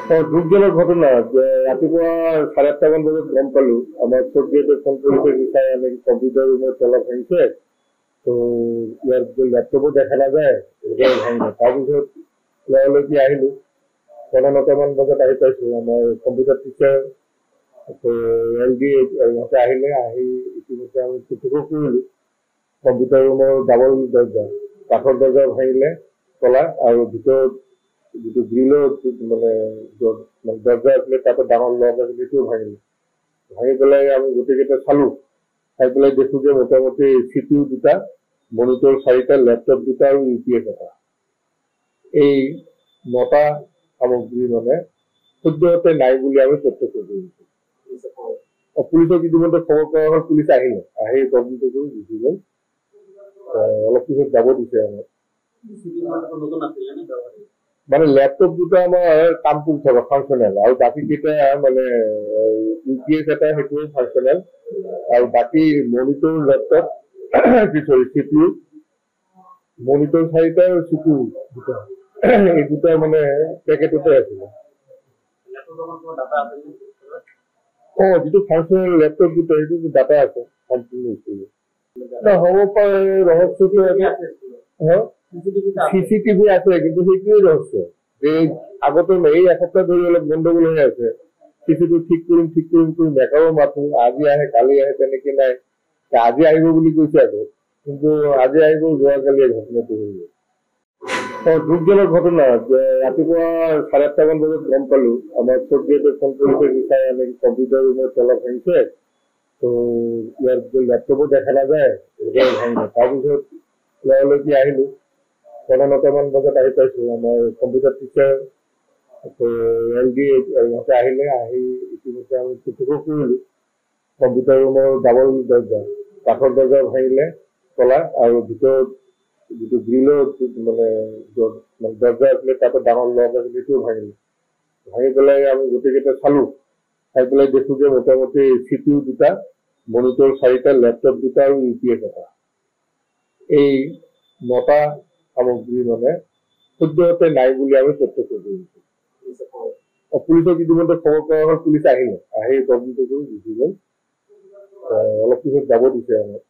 দুঃখজনক ঘটনা যে ৰাতিপুৱা 8:30মান বজাত গম পালো আমাৰ চৌকিয়েতে ফোন কৰিছে বিচাৰে এনেকে কম্পিউটাৰ ৰুমৰ তলা ভাঙিছে তো ইয়াৰ লেপটপো দেখা নাযায় ভাঙিলে তাৰপিছত লগালগি আহিলো 9:00মান বজাত আহি পাইছো আমাৰ কম্পিউটাৰ টিচাৰ এলডি ইহঁতে আহিলে আহি ইতিমধ্যে আমি চিঠিও কৰিলো কম্পিউটাৰ ৰুমৰ ডাবল দৰ্জা কাঠৰ দৰ্জা ভাঙিলে তলা আৰু ভিতৰত যিটো গ্ৰিলৰ মানে দৰ্জা আছিলে তাতে ডাঙৰ লক আছিলে সেইটোও ভাঙিলে ভাঙি পেলাই আমি গোটেইকেইটা চালো চাই পেলাই দেখো যে মোটামুটি CPU 2টা মনিটৰ 4টা লেপটপ 2টা আৰু UPS এটা এই 9টা সামগ্ৰী মানে সদ্যহতে নাই বুলি আমি প্ৰত্যক্ষ কৰিছো পুলিচক ইতিমধ্যে খবৰ কৰা হ'ল পুলিচ আহিলে আহি তদন্ত কৰি গুচি গ'ল অলপ পিছত যাব দিছে আমাক মানে লেপটপ 2টা আমাৰ কাম কৰি থাকে ফাংচনেল আৰু বাকী কেইটা মানে UPS এটা সেইটোও ফাংচনেল আৰু বাকী মনিটৰ লেপটপ CPU মনিটৰ 4টা আৰু CPU 2টা এই 2টা মানে পেকেটতে আছিলে যিটো ফাংচনেল লেপটপ 2টা সেইটো ডাটা আছে সম্পূৰ্ণ হ'ব পাৰে ৰহস্যটো CCTV আছে কিন্তু সেইটোৱে ৰহস্য এই আগতে এই এসপ্তাহ ধৰি অলপ গণ্ডগোল হৈ আছে CCTV ঠিক কৰিম কৰি মেকাও মাথো আজি আহে কালি আহে তেনেকে নাই আজি আহিব বুলি কৈছে আকৌ কিন্তু আজি আহিব যোৱাকালি ঘটনাটো হৈ গ'ল দুঃখজনক ঘটনা যে ৰাতিপুৱা 8:30মান বজাত গম পালো আমাৰ চৌকিয়েতে ফোন কৰিছে বিচাৰে এনেকে কম্পিউটাৰ ৰুমৰ তলা ভাঙিছে তো ইয়াৰ লেপটপো দেখা নাযায় ভাঙিলে তাৰপিছত লগালগি আহিলো 9:00মান বজাত আহি পাইছো আমাৰ কম্পিউটাৰ টিচাৰ এলডি ইহঁতে আহিলে আহি ইতিমধ্যে আমি চিঠিও কৰিলো কম্পিউটাৰ ৰুমৰ ডাবল দৰ্জা কাঠৰ দৰ্জা ভাঙিলে তলা আৰু ভিতৰত যিটো গ্ৰিলৰ মানে দৰ্জা আছিলে তাতে ডাঙৰ লক আছিলে সেইটোও ভাঙিলে ভাঙি পেলাই আমি গোটেইকেইটা চালো চাই পেলাই দেখো যে মোটামুটি CPU 2টা মনিটৰ 4টা লেপটপ 2টা আৰু UPS এটা এই 9টা সামগ্ৰী মানে সদ্যহতে নাই বুলি আমি প্ৰত্যক্ষ কৰিছো পুলিচক ইতিমধ্যে খবৰ কৰা হ'ল পুলিচ আহিলে আহি তদন্ত কৰি গুচি গ'ল অলপ পিছত যাব দিছে আমাক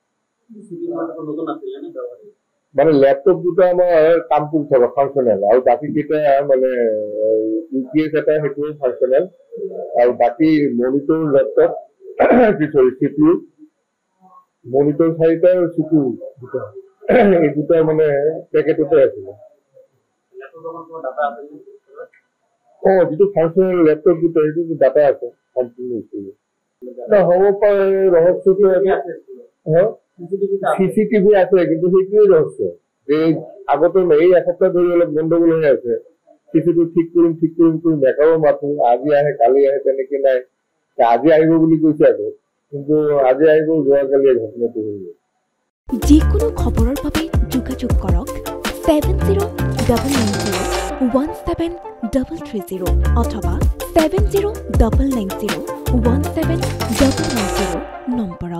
মানে লেপটপ 2টা আমাৰ কাম কৰি থাকে ফাংচনেল আৰু বাকী কেইটা মানে UPS এটা সেইটোও ফাংচনেল আৰু বাকী মনিটৰ লেপটপ CPU মনিটৰ 4টা আৰু CPU 2টা এই 2টা মানে পেকেটতে আছিলে যিটো ফাংচনেল লেপটপ 2টা সেইটো ডাটা আছে সম্পূৰ্ণ হ'ব পাৰে ৰহস্যটো CCTV আছে কিন্তু সেইটোৱে ৰহস্য এই আগতে এই এসপ্তাহ ধৰি অলপ গণ্ডগোল হৈ আছে CCTV ঠিক কৰিম কৰি মেকাও মাথো আজি আহে কালি আহে তেনেকে নাই আজি আহিব বুলি কৈছে আকৌ কিন্তু আজি আহিব যোৱাকালি ঘটনাটো হৈ গ'ল যিকোনো খবৰৰ বাবে যোগাযোগ কৰক 7099017330 অথবা 7099017390 নম্বৰত